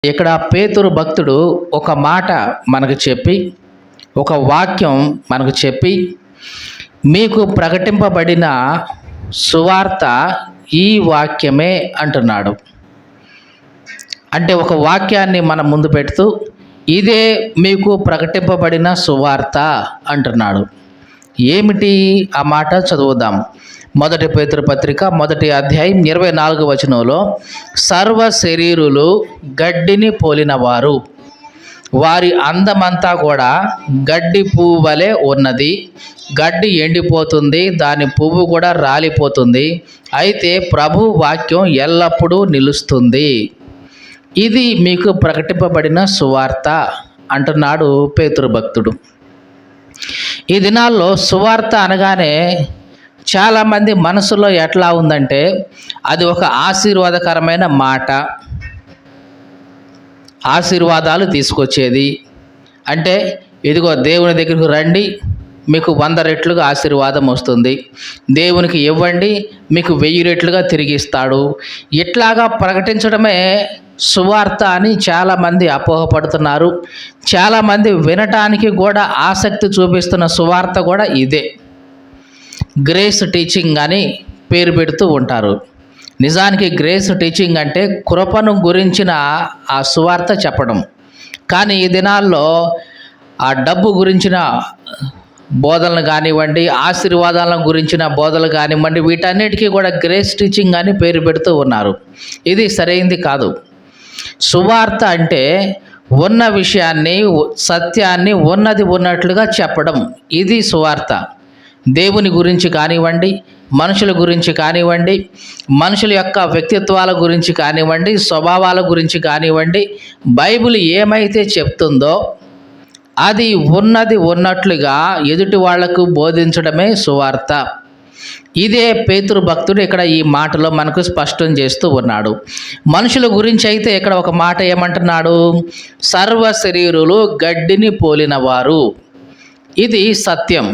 ఇక్కడ పేతురు భక్తుడు ఒక మాట మనకు చెప్పి, ఒక వాక్యం మనకు చెప్పి, మీకు ప్రకటింపబడిన సువార్త ఈ వాక్యమే అంటున్నాడు. అంటే ఒక వాక్యాన్ని మన ముందు పెడుతూ ఇదే మీకు ప్రకటింపబడిన సువార్త అంటున్నాడు. ఏమిటి ఆ మాట? చదువుదాం. 1 పేతురు పత్రిక 1వ అధ్యాయం 24వ వచనంలో, సర్వ శరీరులు గడ్డిని పోలినవారు, వారి అందమంతా కూడా గడ్డి పువ్వు వలె ఉన్నది. గడ్డి ఎండిపోతుంది, దాని పువ్వు కూడా రాలిపోతుంది, అయితే ప్రభు వాక్యం ఎల్లప్పుడూ నిలుస్తుంది. ఇది మీకు ప్రకటింపబడిన సువార్త అంటున్నాడు పేతురు భక్తుడు. ఈ దినాల్లో సువార్త అనగానే చాలామంది మనసులో ఎట్లా ఉందంటే, అది ఒక ఆశీర్వాదకరమైన మాట, ఆశీర్వాదాలు తీసుకొచ్చేది. అంటే ఇదిగో దేవుని దగ్గరకు రండి, మీకు 100 రెట్లుగా ఆశీర్వాదం వస్తుంది, దేవునికి ఇవ్వండి, మీకు 1000 రెట్లుగా తిరిగిస్తాడు. ఇట్లాగా ప్రకటించడమే సువార్త అని చాలామంది అపోహపడుతున్నారు. చాలామంది వినటానికి కూడా ఆసక్తి చూపిస్తున్న సువార్త కూడా ఇదే. గ్రేస్ టీచింగ్ అని పేరు పెడుతూ ఉంటారు. నిజానికి గ్రేస్ టీచింగ్ అంటే కృపను గురించిన ఆ సువార్త చెప్పడం. కానీ ఈ దినాల్లో ఆ డబ్బు గురించిన బోధనలు కానివ్వండి, ఆశీర్వాదాలను గురించిన బోధనలు కానివ్వండి, వీటన్నిటికీ కూడా గ్రేస్ టీచింగ్ అని పేరు పెడుతూ ఉన్నారు. ఇది సరైంది కాదు. సువార్త అంటే ఉన్న విషయాన్ని, సత్యాన్ని ఉన్నది ఉన్నట్లుగా చెప్పడం, ఇది సువార్త. దేవుని గురించి కానివ్వండి, మనుషుల గురించి కానివ్వండి, మనుషుల యొక్క వ్యక్తిత్వాల గురించి కానివ్వండి, స్వభావాల గురించి కానివ్వండి, బైబిల్ ఏమైతే చెప్తుందో అది ఉన్నది ఉన్నట్లుగా ఎదుటి వాళ్లకు బోధించడమే సువార్త. ఇదే పేతురు భక్తుడు ఇక్కడ ఈ మాటలో మనకు స్పష్టం చేస్తూ ఉన్నాడు. మనుషుల గురించి అయితే ఇక్కడ ఒక మాట ఏమంటున్నాడు? సర్వ శరీరులు గడ్డిని పోలినవారు. ఇది సత్యం.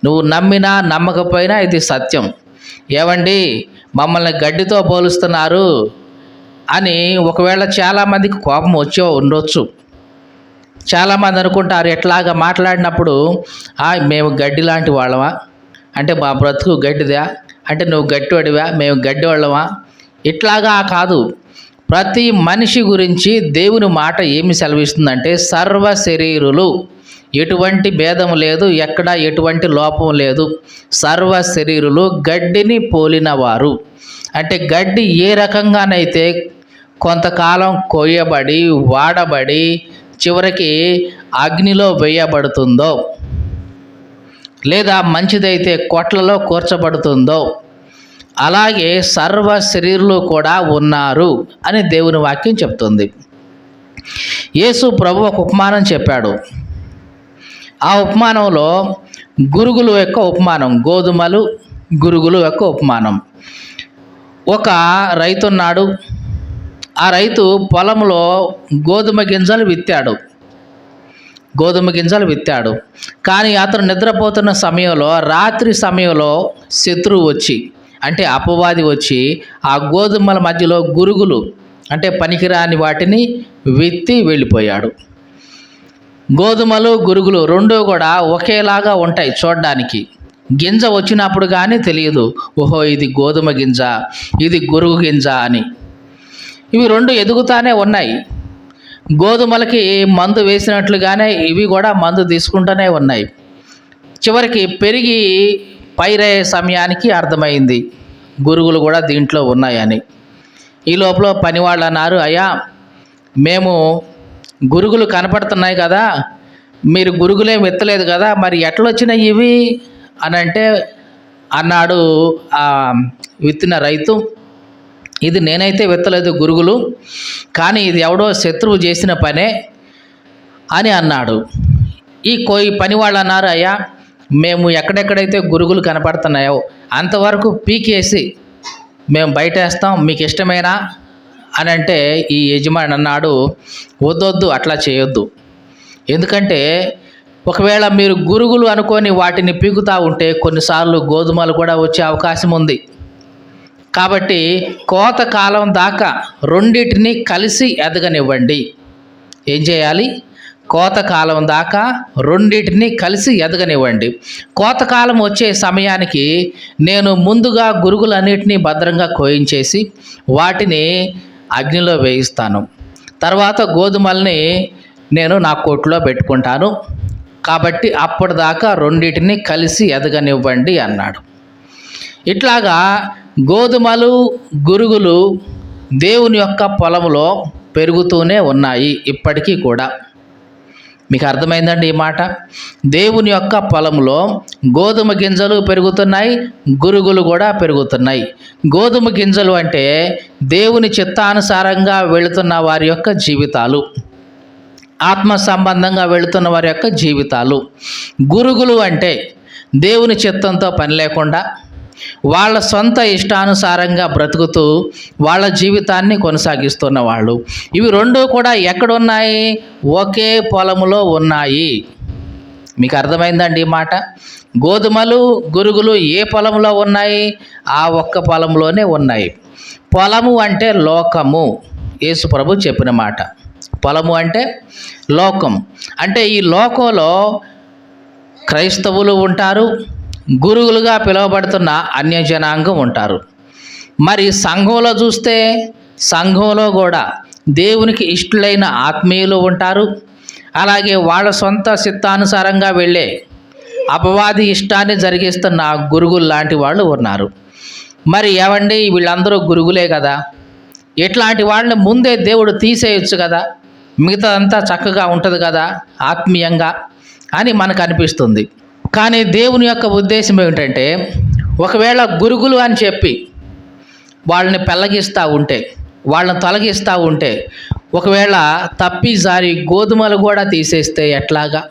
నువ్వు నమ్మినా నమ్మకపోయినా ఇది సత్యం. ఏవండి, మమ్మల్ని గడ్డితో పోలుస్తున్నారు అని ఒకవేళ చాలామందికి కోపం ఉండొచ్చు. చాలామంది అనుకుంటారు, ఎట్లాగా మాట్లాడినప్పుడు, మేము గడ్డి లాంటి వాళ్ళమా, అంటే మా బ్రతుకు గడ్డిదా, అంటే నువ్వు గట్టివాడివా, మేము గడ్డి వాళ్ళమా? ఇట్లాగా కాదు. ప్రతి మనిషి గురించి దేవుని మాట ఏమి సెలవిస్తుందంటే, సర్వ శరీరులు, ఎటువంటి భేదం లేదు, ఎక్కడ ఎటువంటి లోపం లేదు, సర్వ శరీరులు గడ్డిని పోలినవారు. అంటే గడ్డి ఏ రకంగానైతే కొంతకాలం కొయ్యబడి వాడబడి చివరికి అగ్నిలో వేయబడుతుందో, లేదా మంచిదైతే కొట్లలో కూర్చబడుతుందో, అలాగే సర్వ శరీరులు కూడా ఉన్నారు అని దేవుని వాక్యం చెప్తుంది. యేసు ప్రభు ఒక ఉపమానం చెప్పాడు. ఆ ఉపమానంలో గురుగులు యొక్క ఉపమానం, గోధుమలు గురుగులు యొక్క ఉపమానం. ఒక రైతు ఉన్నాడు. ఆ రైతు పొలంలో గోధుమ గింజలు విత్తాడు. కానీ అతను నిద్రపోతున్న సమయంలో, రాత్రి సమయంలో శత్రువు వచ్చి, అంటే అపవాది వచ్చి ఆ గోధుమల మధ్యలో గురుగులు, అంటే పనికిరాని వాటిని విత్తి వెళ్ళిపోయాడు. గోధుమలు గురుగులు రెండూ కూడా ఒకేలాగా ఉంటాయి చూడడానికి. గింజ వచ్చినప్పుడు కానీ తెలియదు, ఓహో ఇది గోధుమ గింజ, ఇది గురుగు గింజ అని. ఇవి రెండు ఎదుగుతానే ఉన్నాయి. గోధుమలకి మందు వేసినట్లుగానే ఇవి కూడా మందు తీసుకుంటూనే ఉన్నాయి. చివరికి పెరిగి పైరయ్యే సమయానికి అర్థమైంది గురుగులు కూడా దీంట్లో ఉన్నాయని. ఈ లోపల పనివాళ్ళు అన్నారు, అయ్యా మేము గురుగులు కనపడుతున్నాయి కదా, మీరు గురుగులే విత్తలేదు కదా, మరి ఎట్లొచ్చినాయి ఇవి అని అన్నాడు ఆ విత్తిన రైతు. ఇది నేనైతే విత్తలేదు గురుగులు, కానీ ఇది ఎవడో శత్రువు చేసిన పనే అని అన్నాడు. ఈ పని వాళ్ళు అన్నారు, అయ్యా మేము ఎక్కడెక్కడైతే గురుగులు కనపడుతున్నాయో అంతవరకు పీకేసి మేము బయటేస్తాం, మీకు ఇష్టమేనా అని ఈ యజమాని అన్నాడు, వద్దొద్దు, అట్లా చేయొద్దు. ఎందుకంటే ఒకవేళ మీరు గురుగులు అనుకొని వాటిని పీకుతూ ఉంటే కొన్నిసార్లు గోధుమలు కూడా వచ్చే అవకాశం ఉంది. కాబట్టి కోతకాలం దాకా రెండింటిని కలిసి ఎదగనివ్వండి. ఏం చేయాలి? కోతకాలం దాకా రెండింటిని కలిసి ఎదగనివ్వండి. కోతకాలం వచ్చే సమయానికి నేను ముందుగా గురుగులన్నిటినీ భద్రంగా కోయించేసి వాటిని అగ్నిలో వేయిస్తాను. తర్వాత గోధుమల్ని నేను నా కొట్టులో పెట్టుకుంటాను. కాబట్టి అప్పటిదాకా రెండింటిని కలిసి ఎదగనివ్వండి అన్నాడు. ఇట్లాగా గోధుమలు, గురుగులు దేవుని యొక్క పొలంలో పెరుగుతూనే ఉన్నాయి ఇప్పటికీ కూడా. మీకు అర్థమైందండి ఈ మాట? దేవుని యొక్క పొలంలో గోధుమ గింజలు పెరుగుతున్నాయి, గురుగులు కూడా పెరుగుతున్నాయి. గోధుమ గింజలు అంటే దేవుని చిత్తానుసారంగా వెళుతున్న వారి యొక్క జీవితాలు, ఆత్మ సంబంధంగా వెళుతున్న వారి యొక్క జీవితాలు. గురుగులు అంటే దేవుని చిత్తంతో పని లేకుండా వాళ్ళ సొంత ఇష్టానుసారంగా బ్రతుకుతూ వాళ్ళ జీవితాన్ని కొనసాగిస్తున్న వాళ్ళు. ఇవి రెండూ కూడా ఎక్కడున్నాయి? ఒకే పొలములో ఉన్నాయి. మీకు అర్థమైందండి ఈ మాట? గోధుమలు, గురుగులు ఏ పొలంలో ఉన్నాయి? ఆ ఒక్క పొలంలోనే ఉన్నాయి. పొలము అంటే లోకము. యేసు ప్రభు చెప్పిన మాట. పొలము అంటే లోకం. అంటే ఈ లోకంలో క్రైస్తవులు ఉంటారు, గురుగులుగా పిలువబడుతున్న అన్యజనాంగం ఉంటారు. మరి సంఘంలో చూస్తే సంఘంలో కూడా దేవునికి ఇష్టలైన ఆత్మీయులు ఉంటారు. అలాగే వాళ్ళ సొంత చిత్తానుసారంగా వెళ్ళే అపవాది ఇష్టాన్ని జరిగిస్తున్న గురుగులు లాంటి వాళ్ళు ఉన్నారు. మరి ఏవండి, వీళ్ళందరూ గురుగులే కదా, ఇట్లాంటి వాళ్ళని ముందే దేవుడు తీసేయచ్చు కదా, మిగతా అంతా చక్కగా ఉంటుంది కదా ఆత్మీయంగా అని మనకు అనిపిస్తుంది. కానీ దేవుని యొక్క ఉద్దేశం ఏమిటంటే, ఒకవేళ గురుగులు అని చెప్పి వాళ్ళని పెళ్ళగిస్తూ ఉంటే, వాళ్ళని తొలగిస్తూ ఉంటే, ఒకవేళ తప్పిజారి గోధుమలు కూడా తీసేస్తే ఎట్లాగా?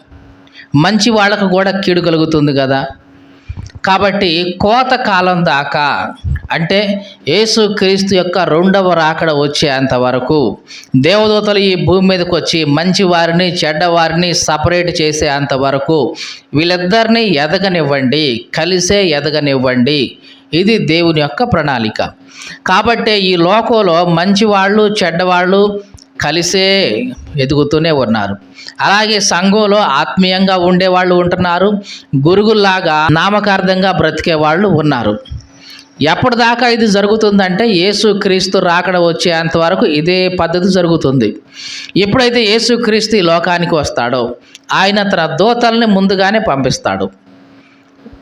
మంచి వాళ్ళకు కూడా కీడు కలుగుతుంది కదా. కాబట్టి కోతకాలం దాకా, అంటే యేసుక్రీస్తు యొక్క రెండవ రాకడ వచ్చేంత వరకు దేవదూతలు ఈ భూమి మీదకి వచ్చి మంచి వారిని చెడ్డవారిని సపరేట్ చేసేంత వరకు వీళ్ళిద్దరినీ ఎదగనివ్వండి, కలిసే ఎదగనివ్వండి. ఇది దేవుని యొక్క ప్రణాళిక. కాబట్టి ఈ లోకంలో మంచివాళ్ళు చెడ్డవాళ్ళు కలిసే ఎదుగుతూనే ఉన్నారు. అలాగే సంఘంలో ఆత్మీయంగా ఉండేవాళ్ళు ఉంటున్నారు, గురుగుల్లాగా నామకార్థంగా బ్రతికే వాళ్ళు ఉన్నారు. ఎప్పటిదాకా ఇది జరుగుతుందంటే యేసుక్రీస్తు రాకడ వచ్చేంత వరకు ఇదే పద్ధతి జరుగుతుంది. ఎప్పుడైతే యేసుక్రీస్తు ఈ లోకానికి వస్తాడో ఆయన తన దూతల్ని ముందుగానే పంపిస్తాడు.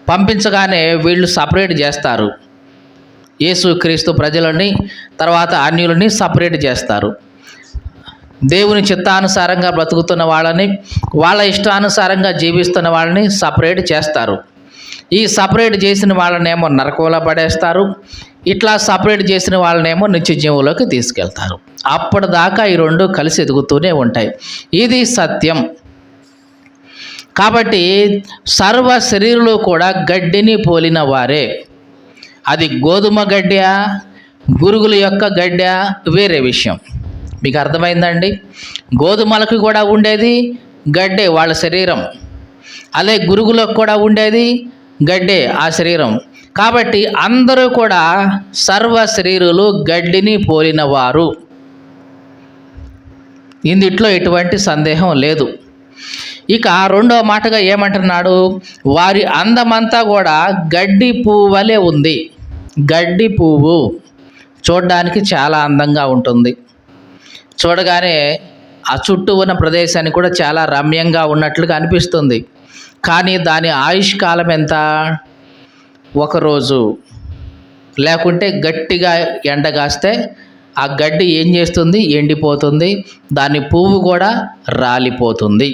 పంపించగానే వీళ్ళు సపరేట్ చేస్తారు. యేసుక్రీస్తు ప్రజలని, తర్వాత అన్యులని సపరేట్ చేస్తారు. దేవుని చిత్తానుసారంగా బ్రతుకుతున్న వాళ్ళని, వాళ్ళ ఇష్టానుసారంగా జీవిస్తున్న వాళ్ళని సపరేట్ చేస్తారు. ఈ సపరేట్ చేసిన వాళ్ళనేమో నరకంలో పడేస్తారు, ఇట్లా సపరేట్ చేసిన వాళ్ళనేమో నిత్య జీవంలోకి తీసుకెళ్తారు. అప్పటిదాకా ఈ రెండు కలిసి ఎదుగుతూనే ఉంటాయి. ఇది సత్యం. కాబట్టి సర్వ శరీరులు కూడా గడ్డిని పోలిన వారే. అది గోధుమ గడ్డ, గురుగుల యొక్క గడ్డ వేరే విషయం. మీకు అర్థమైందండి? గోధుమలకు కూడా ఉండేది గడ్డే వాళ్ళ శరీరం, అదే గురుగులకు కూడా ఉండేది గడ్డే ఆ శరీరం. కాబట్టి అందరూ కూడా సర్వ శరీరులు గడ్డిని పోలిన వారు. ఇందుట్లో ఎటువంటి సందేహం లేదు. ఇక రెండవ మాటగా ఏమంటున్నాడు? వారి అందమంతా కూడా గడ్డి పువ్వు వలె ఉంది. గడ్డి పువ్వు చూడడానికి చాలా అందంగా ఉంటుంది. చూడగానే ఆ చుట్టూ ఉన్న ప్రదేశాన్ని కూడా చాలా రమ్యంగా ఉన్నట్లుగా అనిపిస్తుంది. కానీ దాని ఆయుష్కాలం ఎంత? ఒకరోజు. లేకుంటే గట్టిగా ఎండగాస్తే ఆ గడ్డి ఏం చేస్తుంది? ఎండిపోతుంది. దాని పువ్వు కూడా రాలిపోతుంది.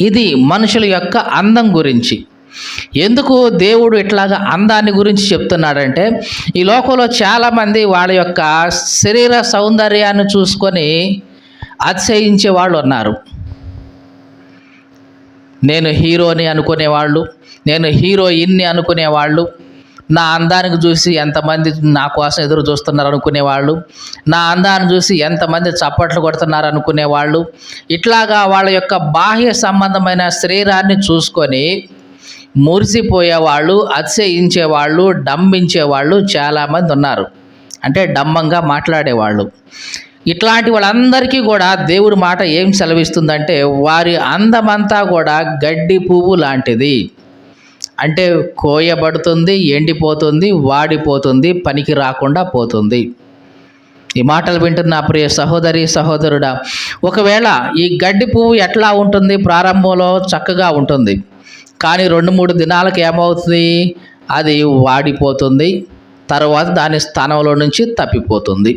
ఇది మనుషుల యొక్క అందం గురించి. ఎందుకు దేవుడు ఇట్లాగా అందాన్ని గురించి చెప్తున్నాడంటే, ఈ లోకంలో చాలామంది వాళ్ళ యొక్క శరీర సౌందర్యాన్ని చూసుకొని అతిశయించే వాళ్ళు ఉన్నారు. నేను హీరోని అనుకునేవాళ్ళు, నేను హీరోయిన్ని అనుకునేవాళ్ళు, నా అందానికి చూసి ఎంతమంది నా కోసం ఎదురు చూస్తున్నారు అనుకునేవాళ్ళు, నా అందాన్ని చూసి ఎంతమంది చప్పట్లు కొడుతున్నారు అనుకునేవాళ్ళు. ఇట్లాగా వాళ్ళ యొక్క బాహ్య సంబంధమైన శరీరాన్ని చూసుకొని మురిసిపోయేవాళ్ళు, అతిశయించేవాళ్ళు, డంబించేవాళ్ళు చాలామంది ఉన్నారు. అంటే డంబంగా మాట్లాడేవాళ్ళు. ఇట్లాంటి వాళ్ళందరికీ కూడా దేవుడి మాట ఏం సెలవిస్తుందంటే, వారి అందమంతా కూడా గడ్డి పువ్వు లాంటిది. అంటే కోయబడుతుంది, ఎండిపోతుంది, వాడిపోతుంది, పనికి రాకుండా పోతుంది. ఈ మాటలు వింటున్న ప్రియ సహోదరి సహోదరుడా, ఒకవేళ ఈ గడ్డి పువ్వు ఎట్లా ఉంటుంది? ప్రారంభంలో చక్కగా ఉంటుంది, కానీ 2-3 దినాలకు ఏమవుతుంది? అది వాడిపోతుంది, తర్వాత దాని స్థానంలో నుంచి తప్పిపోతుంది.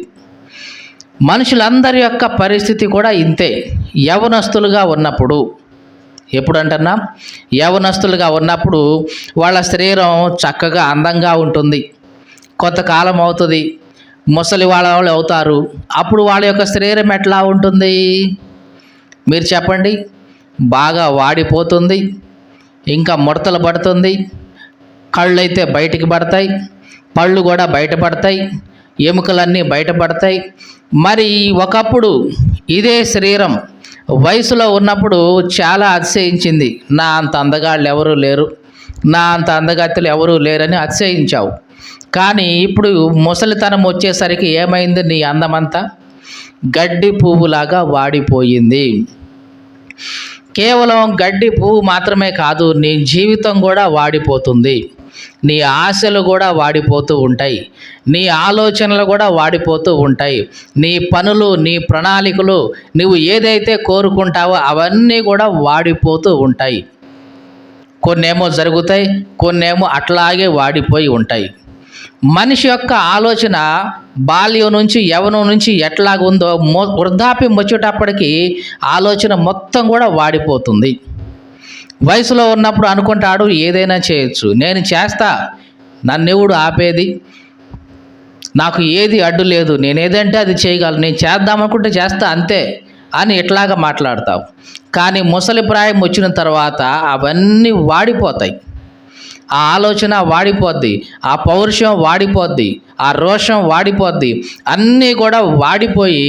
మనుషులందరి యొక్క పరిస్థితి కూడా ఇంతే. యవనస్తులుగా ఉన్నప్పుడు, ఎప్పుడంటున్నా యవనస్తులుగా ఉన్నప్పుడు వాళ్ళ శరీరం చక్కగా అందంగా ఉంటుంది. కొంతకాలం అవుతుంది, ముసలి వాళ్ళు అవుతారు. అప్పుడు వాళ్ళ యొక్క శరీరం ఎట్లా ఉంటుంది? మీరు చెప్పండి. బాగా వాడిపోతుంది, ఇంకా ముడతలు పడుతుంది, కళ్ళు అయితే బయటికి పడతాయి, పళ్ళు కూడా బయటపడతాయి, ఎముకలన్నీ బయటపడతాయి. మరి ఒకప్పుడు ఇదే శరీరం వయసులో ఉన్నప్పుడు చాలా అతిశయించింది. నా అంత అందగాళ్ళు ఎవరూ లేరు, నా అంత అందగత్తెలు ఎవరూ లేరని అతిశయించావు. కానీ ఇప్పుడు ముసలితనం వచ్చేసరికి ఏమైంది? నీ అందమంతా గడ్డి పువ్వులాగా వాడిపోయింది. కేవలం గడ్డి పువ్వు మాత్రమే కాదు, నీ జీవితం కూడా వాడిపోతుంది. నీ ఆశలు కూడా వాడిపోతూ ఉంటాయి, నీ ఆలోచనలు కూడా వాడిపోతూ ఉంటాయి, నీ పనులు, నీ ప్రణాళికలు, నువ్వు ఏదైతే కోరుకుంటావో అవన్నీ కూడా వాడిపోతూ ఉంటాయి. కొన్నేమో జరుగుతాయి, కొన్నేమో అట్లాగే వాడిపోయి ఉంటాయి. మనిషి యొక్క ఆలోచన బాల్యం నుంచి యవ్వనం నుంచి ఎట్లాగుందో వృద్ధాప్యం వచ్చేటప్పటికి ఆలోచన మొత్తం కూడా వాడిపోతుంది. వయసులో ఉన్నప్పుడు అనుకుంటాడు ఏదైనా చేయొచ్చు, నేను చేస్తా, నన్నెవడు ఆపేది, నాకు ఏది అడ్డు లేదు, నేను ఏదంటే అది చేయగలను, నేను చేద్దామనుకుంటే చేస్తా అంతే అని ఇట్లాగా మాట్లాడతావు. కానీ ముసలి ప్రాయం వచ్చిన తర్వాత అవన్నీ వాడిపోతాయి. ఆ ఆలోచన వాడిపోద్ది, ఆ పౌరుషం వాడిపోద్ది, ఆ రోషం వాడిపోద్ది, అన్నీ కూడా వాడిపోయి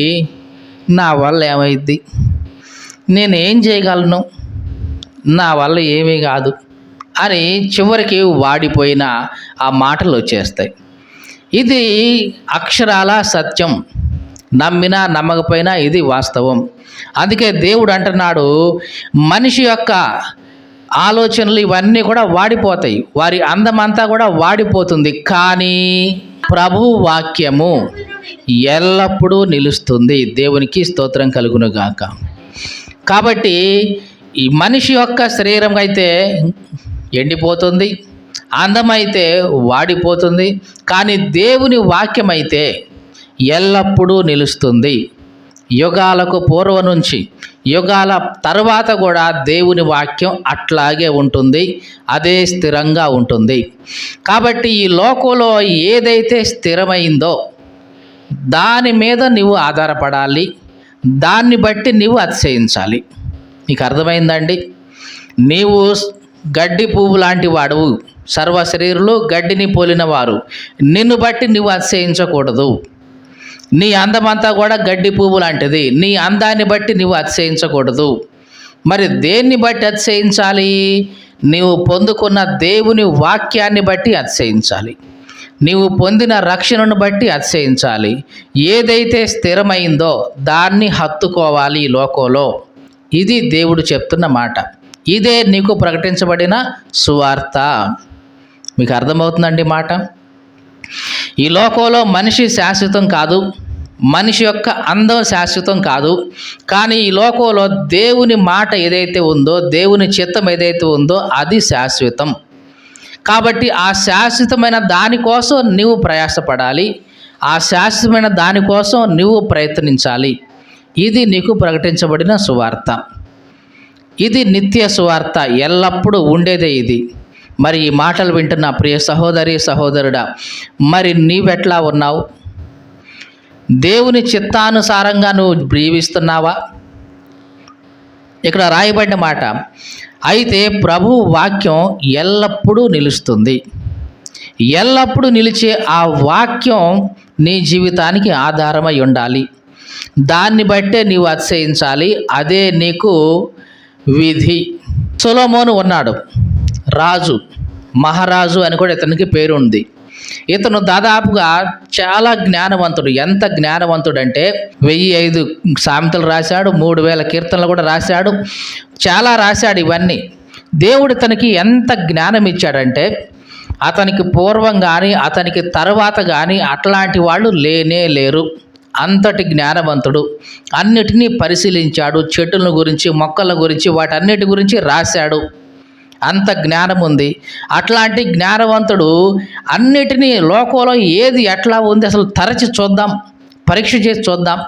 నా వల్ల ఏమైద్ది, నేనేం చేయగలను, నా వల్ల ఏమీ కాదు అని చివరికి వాడిపోయిన ఆ మాటలు వచ్చేస్తాయి. ఇది అక్షరాల సత్యం. నమ్మినా నమ్మకపోయినా ఇది వాస్తవం. అందుకే దేవుడు అంటున్నాడు, మనిషి యొక్క ఆలోచనలు ఇవన్నీ కూడా వాడిపోతాయి, వారి అందమంతా కూడా వాడిపోతుంది, కానీ ప్రభు వాక్యము ఎల్లప్పుడూ నిలుస్తుంది. దేవునికి స్తోత్రం కలుగునుగాక. కాబట్టి ఈ మనిషి యొక్క శరీరం అయితే ఎండిపోతుంది, అందమైతే వాడిపోతుంది, కానీ దేవుని వాక్యం అయితే ఎల్లప్పుడూ నిలుస్తుంది. యుగాలకు పూర్వం నుంచి యుగాల తర్వాత కూడా దేవుని వాక్యం అట్లాగే ఉంటుంది, అదే స్థిరంగా ఉంటుంది. కాబట్టి ఈ లోకంలో ఏదైతే స్థిరమైందో దాని మీద నువ్వు ఆధారపడాలి, దాన్ని బట్టి నువ్వు అతిశయించాలి. నీకు అర్థమైందండి? నీవు గడ్డి పువ్వు లాంటి వాడు, సర్వ శరీరులు గడ్డిని పోలిన వారు, నిన్ను బట్టి నువ్వు అతిశయించకూడదు. నీ అందమంతా కూడా గడ్డి పువ్వు లాంటిది, నీ అందాన్ని బట్టి నువ్వు అతిశయించకూడదు. మరి దేన్ని బట్టి అతిశయించాలి? నీవు పొందుకున్న దేవుని వాక్యాన్ని బట్టి అతిశయించాలి, నీవు పొందిన రక్షణను బట్టి అతిశయించాలి. ఏదైతే స్థిరమైందో దాన్ని హత్తుకోవాలి ఈ లోకంలో. ఇది దేవుడు చెప్తున్న మాట, ఇదే నీకు ప్రకటించబడిన సువార్త. మీకు అర్థమవుతుందండి మాట? ఈ లోకంలో మనిషి శాశ్వతం కాదు, మనిషి యొక్క అందం శాశ్వతం కాదు, కానీ ఈ లోకంలో దేవుని మాట ఏదైతే ఉందో, దేవుని చిత్తం ఏదైతే ఉందో అది శాశ్వతం. కాబట్టి ఆ శాశ్వతమైన దానికోసం నువ్వు ప్రయాసపడాలి, ఆ శాశ్వతమైన దానికోసం నువ్వు ప్రయత్నించాలి. ఇది నీకు ప్రకటించబడిన సువార్త, ఇది నిత్య సువార్త, ఎల్లప్పుడూ ఉండేదే ఇది. మరి ఈ మాటలు వింటున్న ప్రియ సహోదరి సహోదరుడా, మరి నీవెట్లా ఉన్నావు? దేవుని చిత్తానుసారంగా నువ్వు జీవిస్తున్నావా? ఇక్కడ రాయబడిన మాట, అయితే ప్రభు వాక్యం ఎల్లప్పుడూ నిలుస్తుంది. ఎల్లప్పుడూ నిలిచే ఆ వాక్యం నీ జీవితానికి ఆధారమై ఉండాలి, దాన్ని బట్టే నీవు అతిశయించాలి, అదే నీకు విధి. సొలొమోను ఉన్నాడు, రాజు, మహారాజు అని కూడా ఇతనికి పేరు ఉంది. ఇతను దాదాపుగా చాలా జ్ఞానవంతుడు. ఎంత జ్ఞానవంతుడంటే 1005 సామెతలు రాశాడు, 3000 కీర్తనలు కూడా రాశాడు, చాలా రాశాడు. ఇవన్నీ దేవుడు ఇతనికి ఎంత జ్ఞానం ఇచ్చాడంటే అతనికి పూర్వం కానీ అతనికి తర్వాత కానీ అట్లాంటి వాళ్ళు లేనే లేరు. అంతటి జ్ఞానవంతుడు. అన్నిటినీ పరిశీలించాడు. చెట్టుల గురించి, మొక్కల గురించి, వాటన్నిటి గురించి రాశాడు. అంత జ్ఞానం ఉంది. అట్లాంటి జ్ఞానవంతుడు అన్నిటినీ లోకంలో ఏది ఎట్లా ఉంది అసలు తరచి చూద్దాం, పరీక్ష చేసి చూద్దాం.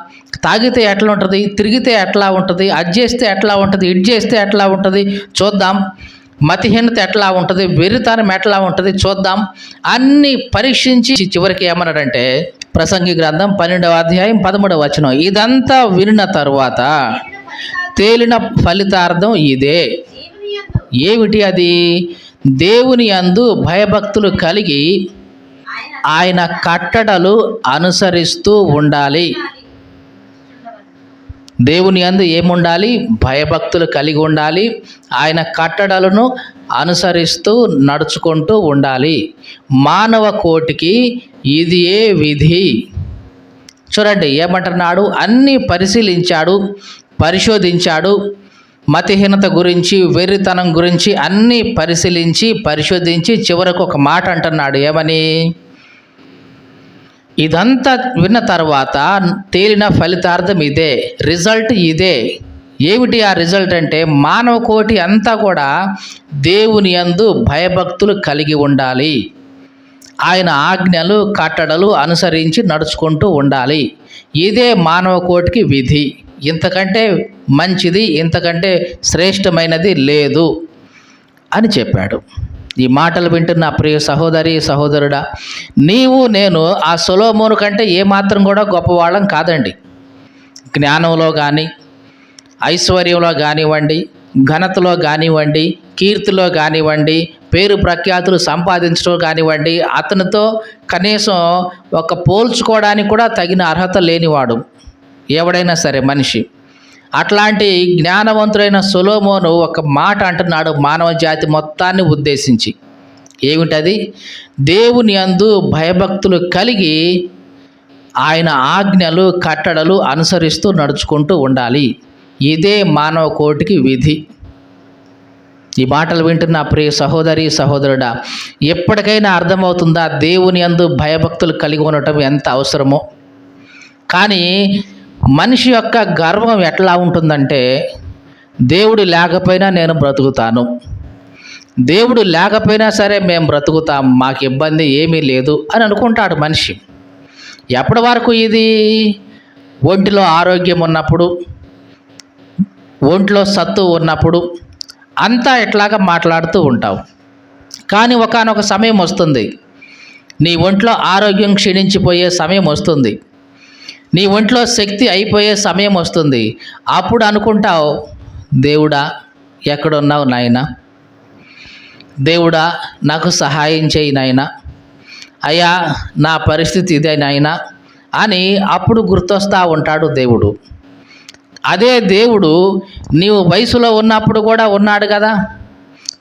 తాగితే ఎట్లా ఉంటుంది, తిరిగితే ఎట్లా ఉంటుంది, అది చేస్తే ఎట్లా ఉంటుంది, ఇది చేస్తే ఎట్లా ఉంటుంది చూద్దాం. మతిహీనత ఎట్లా ఉంటుంది, వెర్రితనం ఎట్లా ఉంటుంది చూద్దాం. అన్నీ పరీక్షించి చివరికి ఏమన్నాడంటే, ప్రసంగి గ్రంథం 12వ అధ్యాయం 13వ వచనం, ఇదంతా వినిన తరువాత తేలిన ఫలితార్థం ఇదే. ఏమిటి అది? దేవుని యందు భయభక్తులు కలిగి ఆయన కట్టడలు అనుసరిస్తూ ఉండాలి. దేవుని యందు ఏముండాలి? భయభక్తులు కలిగి ఉండాలి. ఆయన కట్టడలను అనుసరిస్తూ నడుచుకుంటూ ఉండాలి. మానవ కోటికి ఇది ఏ విధి. చూడండి ఏమంటున్నాడు, అన్నీ పరిశీలించాడు, పరిశోధించాడు. మతిహీనత గురించి, వెర్రితనం గురించి అన్నీ పరిశోధించి చివరకు ఒక మాట అంటున్నాడు. ఏమని? ఇదంతా విన్న తర్వాత తేలిన ఫలితార్థం ఇదే, రిజల్ట్ ఇదే. ఏమిటి ఆ రిజల్ట్ అంటే, మానవ కోటి అంతా కూడా దేవుని యందు భయభక్తులు కలిగి ఉండాలి. ఆయన ఆజ్ఞలు, కట్టడలు అనుసరించి నడుచుకుంటూ ఉండాలి. ఇదే మానవ కోటికి విధి. ఇంతకంటే మంచిది, ఇంతకంటే శ్రేష్టమైనది లేదు అని చెప్పాడు. ఈ మాటలు వింటున్న ప్రియ సహోదరి, సహోదరుడా, నీవు నేను ఆ సొలొమోను కంటే ఏమాత్రం కూడా గొప్పవాళ్ళం కాదండి. జ్ఞానంలో కానీ, ఐశ్వర్యంలో కానివ్వండి, ఘనతలో కానివ్వండి, కీర్తిలో కానివ్వండి, పేరు ప్రఖ్యాతులు సంపాదించడం కానివ్వండి, అతనితో కనీసం ఒక పోల్చుకోవడానికి కూడా తగిన అర్హత లేనివాడు ఎవడైనా సరే మనిషి. అట్లాంటి జ్ఞానవంతుడైన సొలొమోను ఒక మాట అంటున్నాడు మానవ జాతి మొత్తాన్ని ఉద్దేశించి. ఏమిటది? దేవుని యందు భయభక్తులు కలిగి ఆయన ఆజ్ఞలు, కట్టడలు అనుసరిస్తూ నడుచుకుంటూ ఉండాలి. ఇదే మానవ కోటికి విధి. ఈ మాటలు వింటున్న ప్రియ సహోదరి, సహోదరుడా, ఎప్పటికైనా అర్థమవుతుందా దేవుని యందు భయభక్తులు కలిగి ఉండటం ఎంత అవసరమో? కానీ మనిషి యొక్క గర్వం ఎట్లా ఉంటుందంటే, దేవుడు లేకపోయినా నేను బ్రతుకుతాను, దేవుడు లేకపోయినా సరే మేము బ్రతుకుతాం, మాకు ఇబ్బంది ఏమీ లేదు అని అనుకుంటాడు మనిషి. ఎప్పటి వరకు ఇది? ఒంటిలో ఆరోగ్యం ఉన్నప్పుడు, ఒంట్లో సత్తు ఉన్నప్పుడు అంతా ఇట్లాగా మాట్లాడుతూ ఉంటావు. కానీ ఒకానొక సమయం వస్తుంది, నీ ఒంట్లో ఆరోగ్యం క్షీణించిపోయే సమయం వస్తుంది, నీ ఒంట్లో శక్తి అయిపోయే సమయం వస్తుంది. అప్పుడు అనుకుంటావు, దేవుడా ఎక్కడున్నావు నాయనా, దేవుడా నాకు సహాయం చేయి నాయనా, అయ్యా నా పరిస్థితి ఇదే నాయనా అని అప్పుడు గుర్తొస్తూ ఉంటాడు దేవుడు. అదే దేవుడు నీవు వయసులో ఉన్నప్పుడు కూడా ఉన్నాడు కదా,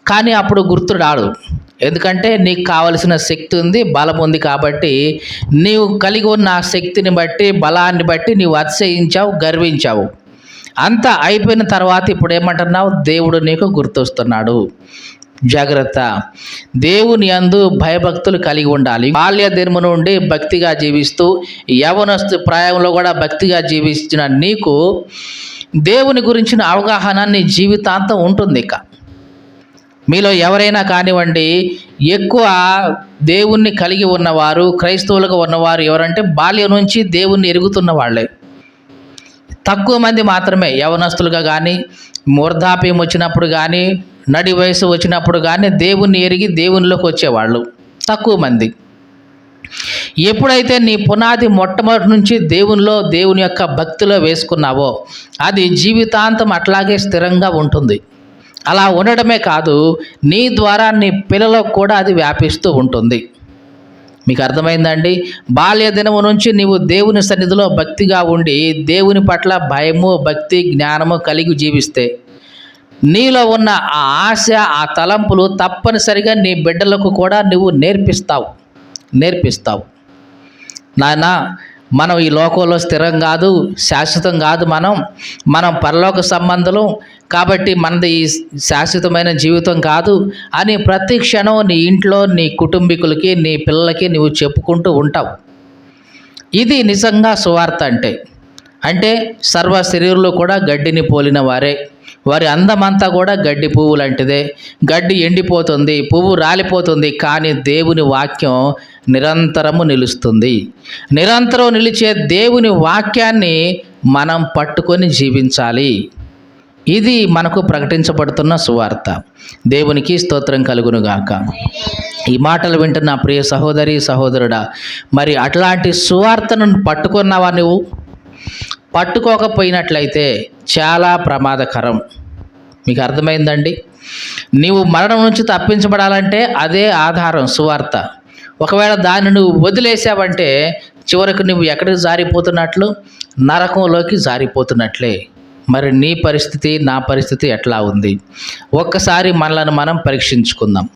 కానీ అప్పుడు గుర్తురాడు. ఎందుకంటే నీకు కావలసిన శక్తి ఉంది, బలం ఉంది కాబట్టి నీవు కలిగి ఉన్న ఆ శక్తిని బట్టి, బలాన్ని బట్టి నీవు అతిశయించావు, గర్వించావు. అంతా అయిపోయిన తర్వాత ఇప్పుడు ఏమంటున్నావు? దేవుడు నీకు గుర్తొస్తున్నాడు. జాగ్రత్త, దేవుని యందు భయభక్తులు కలిగి ఉండాలి. బాల్య దినము నుండి భక్తిగా జీవిస్తూ యవనస్తు ప్రాయంలో కూడా భక్తిగా జీవించిన నీకు దేవుని గురించిన అవగాహన నీ జీవితాంతం ఉంటుంది. ఇక మీలో ఎవరైనా కానివ్వండి, ఎక్కువ దేవుణ్ణి కలిగి ఉన్నవారు, క్రైస్తవులుగా ఉన్నవారు ఎవరంటే బాల్యం నుంచి దేవుణ్ణి ఎరుగుతున్న వాళ్ళే. తక్కువ మంది మాత్రమే యవనస్తులుగా కానీ, వృద్ధాప్యం వచ్చినప్పుడు కానీ, నడి వయసు వచ్చినప్పుడు కానీ దేవుణ్ణి ఎరిగి దేవునిలోకి వచ్చేవాళ్ళు తక్కువ మంది. ఎప్పుడైతే నీ పునాది మొట్టమొదటి నుంచి దేవుని యొక్క భక్తిలో వేసుకున్నావో అది జీవితాంతం అట్లాగే స్థిరంగా ఉంటుంది. అలా ఉండడమే కాదు, నీ ద్వారా నీ పిల్లలకు కూడా అది వ్యాపిస్తూ ఉంటుంది. మీకు అర్థమైందండి? బాల్య దినము నుంచి నీవు దేవుని సన్నిధిలో భక్తిగా ఉండి దేవుని పట్ల భయము, భక్తి, జ్ఞానము కలిగి జీవిస్తే నీలో ఉన్న ఆ ఆశ, ఆ తలంపులు తప్పనిసరిగా నీ బిడ్డలకు కూడా నువ్వు నేర్పిస్తావు. నాన్న, మనం ఈ లోకంలో స్థిరం కాదు, శాశ్వతం కాదు, మనం పరలోక సంబంధులు, కాబట్టి మనది ఈ శాశ్వతమైన జీవితం కాదు అని ప్రతి క్షణం నీ ఇంట్లో నీ కుటుంబీకులకి, నీ పిల్లలకి నువ్వు చెప్పుకుంటూ ఉంటావు. ఇది నిజంగా సువార్త అంటే సర్వ శరీరులు కూడా గడ్డిని పోలిన వారే. వారి అందమంతా కూడా గడ్డి పువ్వు లాంటిదే. గడ్డి ఎండిపోతుంది, పువ్వు రాలిపోతుంది, కానీ దేవుని వాక్యం నిరంతరము నిలుస్తుంది. నిరంతరం నిలిచే దేవుని వాక్యాన్ని మనం పట్టుకొని జీవించాలి. ఇది మనకు ప్రకటించబడుతున్న సువార్త. దేవునికి స్తోత్రం కలుగునుగాక. ఈ మాటలు వింటున్న ప్రియ సహోదరి సహోదరుడా, మరి అట్లాంటి సువార్తను పట్టుకున్నావా? నువ్వు పట్టుకోకపోయినట్లయితే చాలా ప్రమాదకరం. మీకు అర్థమైందండి? నీవు మరణం నుంచి తప్పించబడాలంటే అదే ఆధారం, సువార్త. ఒకవేళ దాన్ని నువ్వు వదిలేసావంటే చివరికి నువ్వు ఎక్కడికి జారిపోతున్నట్లు? నరకంలోకి జారిపోతున్నట్లే. మరి నీ పరిస్థితి, నా పరిస్థితి ఎట్లా ఉంది? ఒక్కసారి మనలను మనం పరీక్షించుకుందాం.